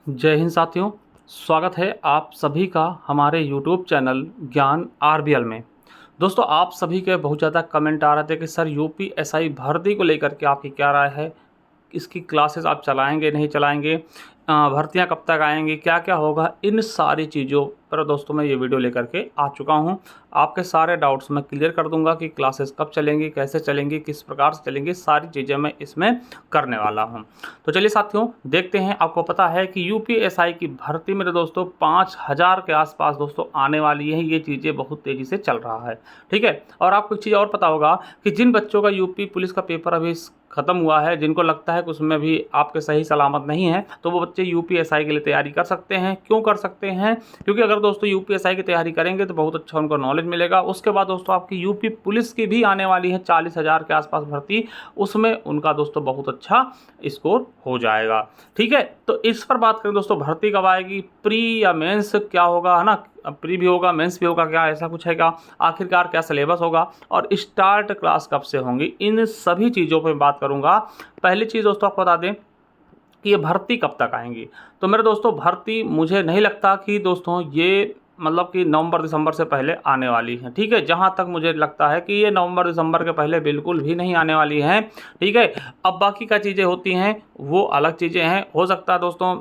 जय हिंद साथियों। स्वागत है आप सभी का हमारे YouTube चैनल ज्ञान आरबीएल में। दोस्तों, आप सभी के बहुत ज़्यादा कमेंट आ रहे थे कि सर यूपीएसआई भर्ती को लेकर के आपकी क्या राय है, इसकी क्लासेस आप चलाएंगे नहीं चलाएंगे, भर्तियां कब तक आएंगी, क्या क्या होगा, इन सारी चीज़ों पर दोस्तों मैं ये वीडियो लेकर के आ चुका हूँ। आपके सारे डाउट्स मैं क्लियर कर दूंगा कि क्लासेस कब चलेंगी, कैसे चलेंगी, किस प्रकार से चलेंगी, सारी चीज़ें मैं इसमें करने वाला हूँ। तो चलिए साथियों देखते हैं। आपको पता है कि यूपीएसआई की भर्ती मेरे दोस्तों 5000 के आसपास दोस्तों आने वाली है। ये चीज़ें बहुत तेज़ी से चल रहा है, ठीक है। और आपको एक चीज़ और पता होगा कि जिन बच्चों का यूपी पुलिस का पेपर अभी ख़त्म हुआ है, जिनको लगता है कि उसमें भी आपके सही सलामत नहीं है, तो वो बच्चे यूपीएसआई के लिए तैयारी कर सकते हैं। क्यों कर सकते हैं? क्योंकि अगर दोस्तों यूपीएसआई की तैयारी करेंगे तो बहुत अच्छा उनको नॉलेज मिलेगा। उसके बाद दोस्तों आपकी यूपी पुलिस की भी आने वाली है 40,000 के आसपास भर्ती, उसमें उनका दोस्तों बहुत अच्छा स्कोर हो जाएगा, ठीक है। तो इस पर बात करें दोस्तों, भर्ती कब आएगी, प्री या मेंस क्या होगा, है ना, प्री भी होगा मेंस भी होगा, क्या ऐसा कुछ है क्या, आखिरकार क्या सिलेबस होगा और स्टार्ट क्लास कब से होंगी, इन सभी चीज़ों पर बात करूंगा। पहली चीज़ दोस्तों आपको बता दें कि ये भर्ती कब तक आएंगी। तो मेरे दोस्तों भर्ती मुझे नहीं लगता कि दोस्तों ये मतलब कि नवंबर दिसंबर से पहले आने वाली है, ठीक है। जहाँ तक मुझे लगता है कि ये नवंबर दिसंबर के पहले बिल्कुल भी नहीं आने वाली हैं, ठीक है। अब बाकी क्या चीज़ें होती हैं वो अलग चीज़ें हैं, हो सकता है दोस्तों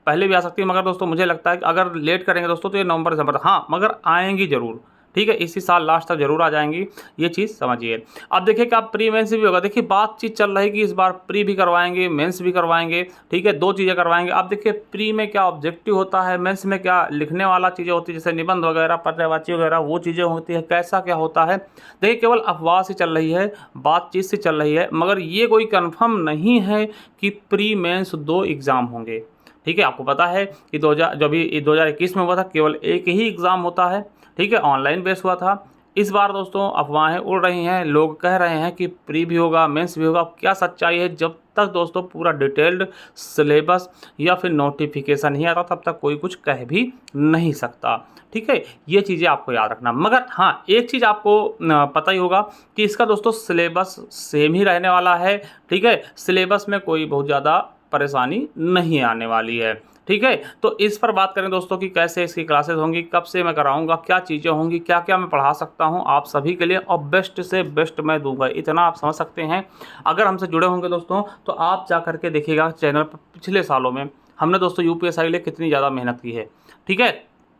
पहले भी आ सकती है, मगर दोस्तों मुझे लगता है कि अगर लेट करेंगे दोस्तों तो ये नवंबर दिसंबर, हाँ मगर आएंगी ज़रूर, ठीक है। इसी साल लास्ट तक जरूर आ जाएंगी, ये चीज़ समझिए। अब देखिए कि आप प्री मेंस भी होगा, देखिए बातचीत चल रही है कि इस बार प्री भी करवाएंगे मेंस भी करवाएंगे, ठीक है, दो चीज़ें करवाएंगे। अब देखिए प्री में क्या ऑब्जेक्टिव होता है, मेंस में क्या लिखने वाला चीज़ें होती है, जैसे निबंध वगैरह पर्यायवाची वगैरह वो चीज़ें होती है, कैसा क्या होता है। देखिए केवल अफवाह से चल रही है, बातचीत से चल रही है, मगर ये कोई कन्फर्म नहीं है कि प्री मेंस 2 एग्ज़ाम होंगे, ठीक है। आपको पता है कि 2021 में हुआ था, केवल एक ही एग्ज़ाम होता है, ठीक है, ऑनलाइन बेस हुआ था। इस बार दोस्तों अफवाहें उड़ रही हैं, लोग कह रहे हैं कि प्री भी होगा मेंस भी होगा। क्या सच्चाई है, जब तक दोस्तों पूरा डिटेल्ड सिलेबस या फिर नोटिफिकेशन नहीं आता तब तक कोई कुछ कह भी नहीं सकता, ठीक है। ये चीज़ें आपको याद रखना। मगर हाँ एक चीज़ आपको पता ही होगा कि इसका दोस्तों सिलेबस सेम ही रहने वाला है, ठीक है। सिलेबस में कोई बहुत ज़्यादा परेशानी नहीं आने वाली है, ठीक है। तो इस पर बात करें दोस्तों कि कैसे इसकी क्लासेस होंगी, कब से मैं कराऊंगा, क्या चीज़ें होंगी, क्या क्या मैं पढ़ा सकता हूं आप सभी के लिए, और बेस्ट से बेस्ट मैं दूंगा, इतना आप समझ सकते हैं। अगर हमसे जुड़े होंगे दोस्तों तो आप जा करके देखिएगा चैनल पर, पिछले सालों में हमने दोस्तों यूपीएसआई के लिए कितनी ज़्यादा मेहनत की है, ठीक है।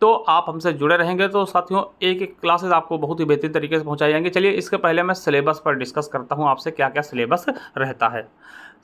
तो आप हमसे जुड़े रहेंगे तो साथियों एक एक क्लासेस आपको बहुत ही बेहतरीन तरीके से पहुंचाई जाएंगे। चलिए इसके पहले मैं सिलेबस पर डिस्कस करता हूं आपसे, क्या क्या सिलेबस रहता है।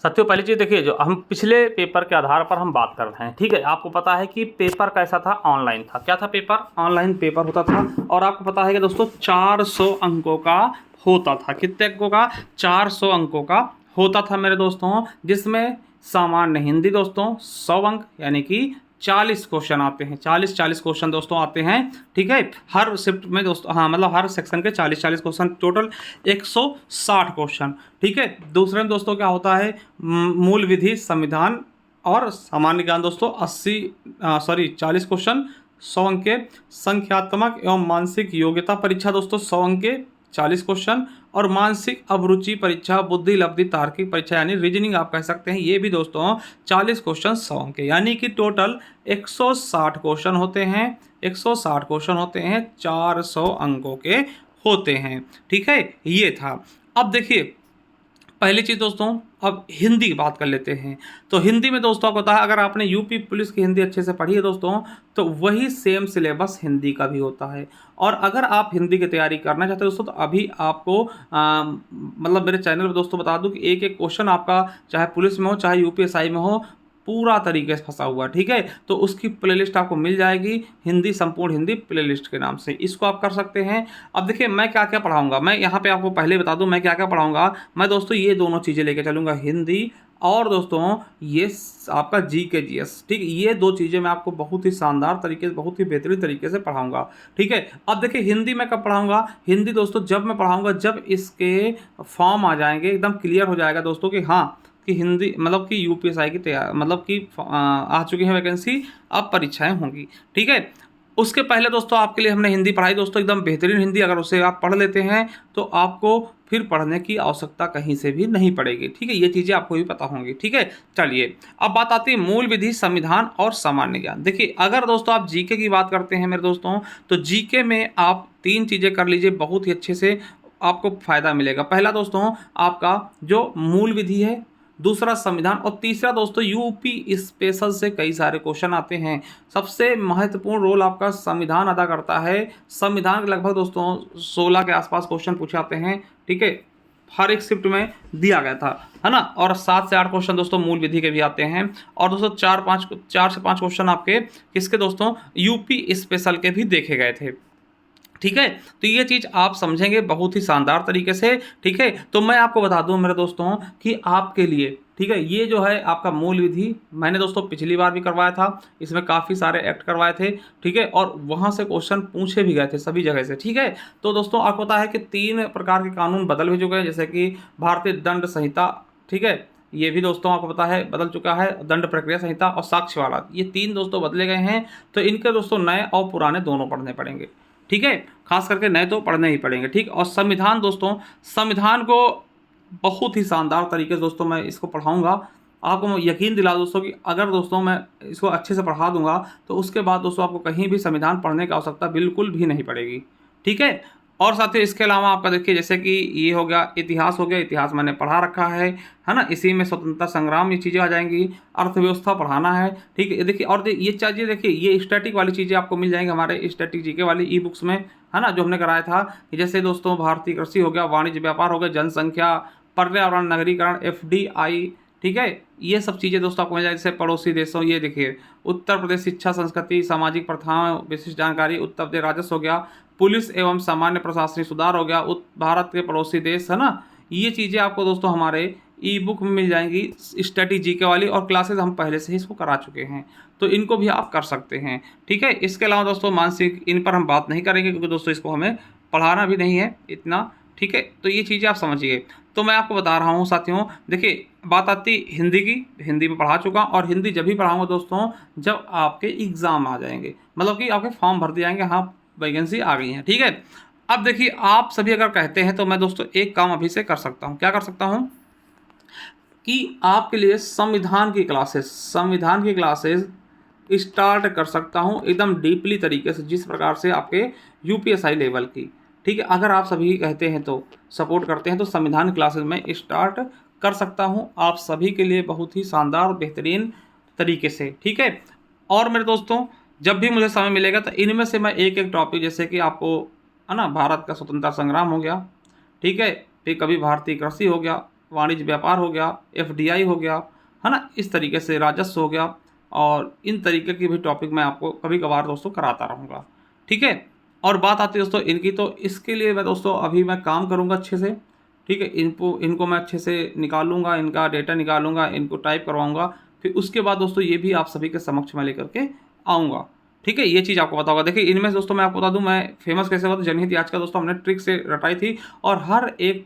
साथियों पहली चीज़ देखिए, जो हम पिछले पेपर के आधार पर हम बात कर रहे हैं, ठीक है। आपको पता है कि पेपर कैसा था, ऑनलाइन था। क्या था पेपर? ऑनलाइन पेपर होता था। और आपको पता है कि दोस्तों 400 अंकों का होता था। कितने अंकों का? 400 अंकों का होता था मेरे दोस्तों, जिसमें सामान्य हिंदी दोस्तों 100 अंक यानी कि 40 क्वेश्चन आते हैं। 40 क्वेश्चन दोस्तों आते हैं, ठीक है, हर शिफ्ट में दोस्तों, हाँ मतलब हर सेक्शन के 40 क्वेश्चन, टोटल 160 क्वेश्चन, ठीक है। दूसरे में दोस्तों क्या होता है, मूल विधि, संविधान और सामान्य ज्ञान दोस्तों 40 क्वेश्चन 100 अंक के। संख्यात्मक एवं मानसिक योग्यता परीक्षा दोस्तों 100 अंक के 40 क्वेश्चन। और मानसिक अभिरुचि परीक्षा, बुद्धि लब्धि तार्किक परीक्षा यानी रीजनिंग आप कह सकते हैं, ये भी दोस्तों 40 क्वेश्चन 100 अंक के, यानी कि टोटल 160 क्वेश्चन होते हैं। 160 क्वेश्चन होते हैं, 400 अंकों के होते हैं, ठीक है। ये था। अब देखिए पहली चीज़ दोस्तों, अब हिंदी की बात कर लेते हैं। तो हिंदी में दोस्तों आपको पता है, अगर आपने यूपी पुलिस की हिंदी अच्छे से पढ़ी है दोस्तों, तो वही सेम सिलेबस हिंदी का भी होता है। और अगर आप हिंदी की तैयारी करना चाहते हैं दोस्तों, तो अभी आपको मतलब मेरे चैनल पर दोस्तों बता दूं कि एक एक क्वेश्चन आपका चाहे पुलिस में हो चाहे यूपीएसआई में हो, पूरा तरीके से फंसा हुआ, ठीक है। तो उसकी प्लेलिस्ट आपको मिल जाएगी, हिंदी संपूर्ण हिंदी प्लेलिस्ट के नाम से, इसको आप कर सकते हैं। अब देखिए मैं क्या क्या पढ़ाऊंगा, मैं यहाँ पे आपको पहले बता दूं मैं क्या क्या पढ़ाऊंगा। मैं दोस्तों ये दोनों चीज़ें लेके चलूंगा, हिंदी और दोस्तों ये आपका GK GS, ठीक। ये दो चीज़ें मैं आपको बहुत ही शानदार तरीके से, बहुत ही बेहतरीन तरीके से पढ़ाऊंगा, ठीक है। अब देखिए हिंदी में कब पढ़ाऊंगा, हिंदी दोस्तों जब मैं पढ़ाऊंगा जब इसके फॉर्म आ जाएंगे, एकदम क्लियर हो जाएगा दोस्तों कि हाँ कि हिंदी मतलब कि यूपीएसआई की तैयार मतलब कि आ चुकी है वैकेंसी, अब परीक्षाएं होंगी, ठीक है। उसके पहले दोस्तों आपके लिए हमने हिंदी पढ़ाई दोस्तों, एकदम बेहतरीन हिंदी, अगर उसे आप पढ़ लेते हैं तो आपको फिर पढ़ने की आवश्यकता कहीं से भी नहीं पड़ेगी। ठीक है, ये चीज़ें आपको भी पता होंगी। ठीक है, चलिए अब बात आती है मूल विधि, संविधान और सामान्य ज्ञान। देखिए अगर दोस्तों आप जीके की बात करते हैं मेरे दोस्तों, तो जीके में आप 3 चीज़ें कर लीजिए, बहुत ही अच्छे से आपको फ़ायदा मिलेगा। पहला दोस्तों आपका जो मूल विधि है, दूसरा संविधान, और तीसरा दोस्तों यूपी स्पेशल से कई सारे क्वेश्चन आते हैं। सबसे महत्वपूर्ण रोल आपका संविधान अदा करता है। संविधान के लगभग दोस्तों 16 के आसपास क्वेश्चन पूछे आते हैं। ठीक है, हर एक शिफ्ट में दिया गया था, है ना। और 7 से 8 क्वेश्चन दोस्तों मूल विधि के भी आते हैं, और दोस्तों 4 से 5 क्वेश्चन आपके किसके दोस्तों, यूपी स्पेशल के भी देखे गए थे। ठीक है, तो ये चीज़ आप समझेंगे बहुत ही शानदार तरीके से। ठीक है, तो मैं आपको बता दूं मेरे दोस्तों कि आपके लिए, ठीक है, ये जो है आपका मूल विधि मैंने दोस्तों पिछली बार भी करवाया था, इसमें काफ़ी सारे एक्ट करवाए थे। ठीक है, और वहाँ से क्वेश्चन पूछे भी गए थे सभी जगह से। ठीक है, तो दोस्तों आपको पता है कि 3 प्रकार के कानून बदल भी चुके हैं, जैसे कि भारतीय दंड संहिता, ठीक है, ये भी दोस्तों आपको पता है बदल चुका है, दंड प्रक्रिया संहिता और साक्ष्य वाला, ये 3 दोस्तों बदले गए हैं। तो इनके दोस्तों नए और पुराने दोनों पढ़ने पड़ेंगे। ठीक है, खास करके नए तो पढ़ने ही पड़ेंगे। ठीक, और संविधान दोस्तों, संविधान को बहुत ही शानदार तरीके से दोस्तों मैं इसको पढ़ाऊंगा। आपको मैं यकीन दिला दोस्तों कि अगर दोस्तों मैं इसको अच्छे से पढ़ा दूंगा तो उसके बाद दोस्तों आपको कहीं भी संविधान पढ़ने की आवश्यकता बिल्कुल भी नहीं पड़ेगी। ठीक है, और साथ ही इसके अलावा आपका देखिए जैसे कि ये हो गया इतिहास, हो गया इतिहास मैंने पढ़ा रखा है ना, इसी में स्वतंत्रता संग्राम ये चीज़ें आ जाएंगी, अर्थव्यवस्था पढ़ाना है। ठीक है, देखिए और ये चीज़ें देखिए ये स्टैटिक वाली चीज़ें आपको मिल जाएंगी हमारे स्टैटिक जीके वाली ई बुक्स में, है ना, जो हमने कराया था। जैसे दोस्तों भारतीय कृषि हो गया, वाणिज्य व्यापार हो गया, जनसंख्या, पर्यावरण, नगरीकरण, FDI। ठीक है, ये सब चीज़ें दोस्तों आपको मिल जाए। जैसे पड़ोसी देशों, ये देखिए उत्तर प्रदेश शिक्षा, संस्कृति, सामाजिक प्रथाएं, विशिष्ट जानकारी, उत्तर प्रदेश राजस्व हो गया, पुलिस एवं सामान्य प्रशासनिक सुधार हो गया, भारत के पड़ोसी देश, है ना। ये चीज़ें आपको दोस्तों हमारे ई बुक में मिल जाएंगी स्टैटिक जीके वाली, और क्लासेस हम पहले से ही इसको करा चुके हैं, तो इनको भी आप कर सकते हैं। ठीक है, इसके अलावा दोस्तों मानसिक, इन पर हम बात नहीं करेंगे क्योंकि दोस्तों इसको हमें पढ़ाना भी नहीं है इतना। ठीक है, तो ये चीज़ें आप समझिए। तो मैं आपको बता रहा हूँ साथियों, देखिए बात आती हिंदी की, हिंदी में पढ़ा चुका, और हिंदी जब भी पढ़ाऊँगा दोस्तों जब आपके एग्ज़ाम आ जाएंगे, मतलब कि आपके फॉर्म भर दिए जाएंगे, हाँ वैकेंसी आ गई है। ठीक है, अब देखिए आप सभी अगर कहते हैं तो मैं दोस्तों एक काम अभी से कर सकता हूँ। क्या कर सकता हूँ कि आपके लिए संविधान की क्लासेस स्टार्ट कर सकता हूँ एकदम डीपली तरीके से, जिस प्रकार से आपके UPSI लेवल की। ठीक है, अगर आप सभी कहते हैं तो सपोर्ट करते हैं तो संविधान क्लासेस में स्टार्ट कर सकता हूँ आप सभी के लिए बहुत ही शानदार और बेहतरीन तरीके से। ठीक है, और मेरे दोस्तों जब भी मुझे समय मिलेगा तो इनमें से मैं एक एक टॉपिक, जैसे कि आपको, है ना, भारत का स्वतंत्रता संग्राम हो गया, ठीक है, फिर कभी भारतीय कृषि हो गया, वाणिज्य व्यापार हो गया, FDI हो गया, है ना, इस तरीके से राजस्व हो गया, और इन तरीके की भी टॉपिक मैं आपको कभी कभार दोस्तों कराता रहूँगा। ठीक है, और बात आती है दोस्तों इनकी, तो इसके लिए मैं दोस्तों अभी मैं काम करूँगा अच्छे से। ठीक है, इनको मैं अच्छे से निकालूंगा, इनका डेटा निकालूंगा, इनको टाइप करवाऊंगा, फिर उसके बाद दोस्तों ये भी आप सभी के समक्ष में लेकर के आऊँगा। ठीक है, ये चीज़ आपको पता होगा। देखिए इनमें दोस्तों मैं आपको बता दूं मैं फेमस कैसे हुआ, तो जनहित याचिका दोस्तों हमने ट्रिक से रटाई थी, और हर एक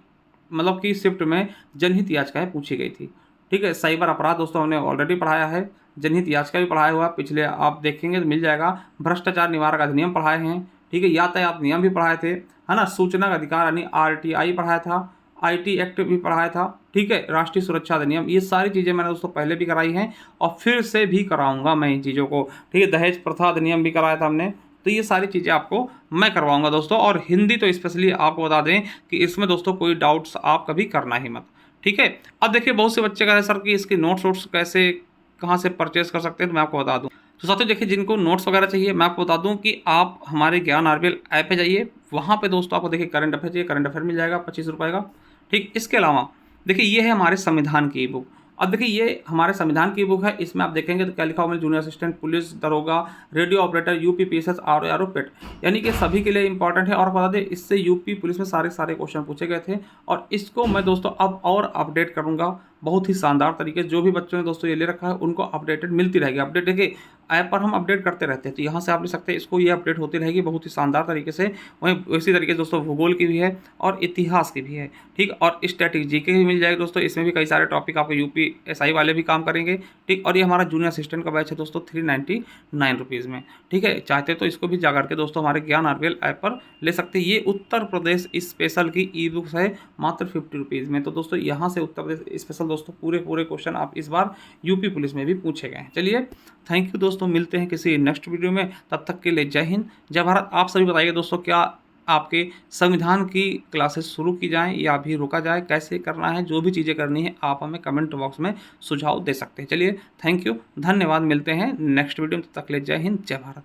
मतलब कि शिफ्ट में जनहित याचिकाएँ पूछी गई थी। ठीक है, साइबर अपराध दोस्तों हमने ऑलरेडी पढ़ाया है, जनहित याचिका भी पढ़ाया हुआ, पिछले आप देखेंगे तो मिल जाएगा, भ्रष्टाचार निवारक अधिनियम पढ़ाए हैं। ठीक है, यातायात नियम भी पढ़ाए थे, है ना, सूचना का अधिकार यानी RTI पढ़ाया था, IT एक्ट भी पढ़ाया था। ठीक है, राष्ट्रीय सुरक्षा अधिनियम, ये सारी चीज़ें मैंने दोस्तों पहले भी कराई हैं और फिर से भी कराऊंगा मैं इन चीज़ों को। ठीक है, दहेज प्रथा अधिनियम भी कराया था हमने, तो ये सारी चीज़ें आपको मैं करवाऊंगा दोस्तों। और हिंदी तो स्पेशली आपको बता दें कि इसमें दोस्तों कोई डाउट्स आप कभी करना ही मत। ठीक है, अब देखिए बहुत से बच्चे कह रहे हैं सर कि इसकी नोट्स वोट्स कैसे, कहाँ से परचेस कर सकते हैं, तो मैं आपको बता दूं। तो साथियों देखिए जिनको नोट्स वगैरह चाहिए, मैं आपको बता दूं कि आप हमारे ज्ञान RBL ऐप पे जाइए, वहाँ पे दोस्तों आपको देखिए करंट अफेयर चाहिए, करंट अफेयर मिल जाएगा 25 रुपये का। ठीक, इसके अलावा देखिए ये है हमारे संविधान की ई बुक। अब देखिए ये हमारे संविधान की बुक है, इसमें आप देखेंगे तो क्या लिखा हुआ है, जूनियर असिस्टेंट पुलिस दरोगा, रेडियो ऑपरेटर, UPPSS, RO पेट, यानी कि सभी के लिए इंपॉर्टेंट है। और बता दें इससे यूपी पुलिस में सारे क्वेश्चन पूछे गए थे, और इसको मैं दोस्तों अब और अपडेट करूंगा बहुत ही शानदार तरीके से। जो भी बच्चों ने दोस्तों ये ले रखा है उनको अपडेटेड मिलती रहेगी। अपडेट देखिए ऐप पर हम अपडेट करते रहते हैं, तो यहाँ से आप ले सकते हैं इसको, ये अपडेट होती रहेगी बहुत ही शानदार तरीके से। वहीं इसी तरीके से दोस्तों भूगोल की भी है और इतिहास की भी है, ठीक। और स्टैटिक जीके भी मिल जाएगी दोस्तों, इसमें भी कई सारे टॉपिक आपको यूपीएसआई वाले भी काम करेंगे, ठीक। और ये हमारा जूनियर असिस्टेंट का बैच है दोस्तों 399 रुपीज़ में, ठीक है। चाहते तो इसको भी जा करके दोस्तों हमारे ज्ञान आरबीएल ऐप पर ले सकते हैं। ये उत्तर प्रदेश स्पेशल की ई बुक्स है मात्र 50 रुपीज़ में। तो दोस्तों यहाँ से उत्तर प्रदेश स्पेशल दोस्तों पूरे पूरे क्वेश्चन आप इस बार यूपी पुलिस में भी पूछे गए हैं। चलिए थैंक यू दोस्तों, मिलते हैं किसी नेक्स्ट वीडियो में, तब तक के लिए जय हिंद जय भारत। आप सभी बताइए दोस्तों, क्या आपके संविधान की क्लासेस शुरू की जाएं या अभी रोका जाए, कैसे करना है, जो भी चीज़ें करनी है आप हमें कमेंट बॉक्स में सुझाव दे सकते हैं। चलिए थैंक यू, धन्यवाद, मिलते हैं नेक्स्ट वीडियो में, तब तक के लिए जय हिंद जय भारत।